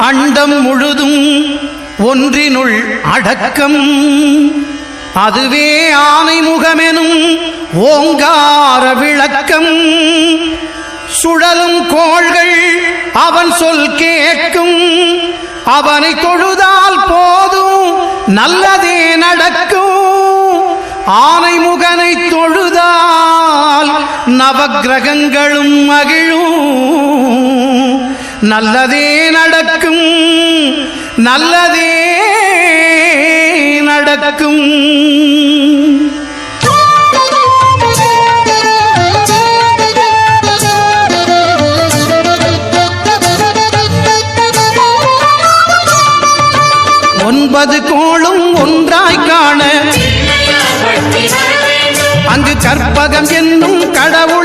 அண்டம் முழுதும் ஒன்றினுள் அடக்கம். அதுவே ஆனைமுகமெனும் ஓங்கார விளக்கம். சுழலும் கோள்கள் அவன் சொல் கேட்கும். அவனை தொழுதால் போதும் நல்லதே நடக்கும். ஆனைமுகனை தொழுதால் நவக்கிரகங்களும் மகிழும். நல்லதே நடக்கும், நல்லதே நடக்கும். ஒன்பது கோளும் ஒன்றாய் காண அங்கு கற்பகம் என்னும் கடவுள்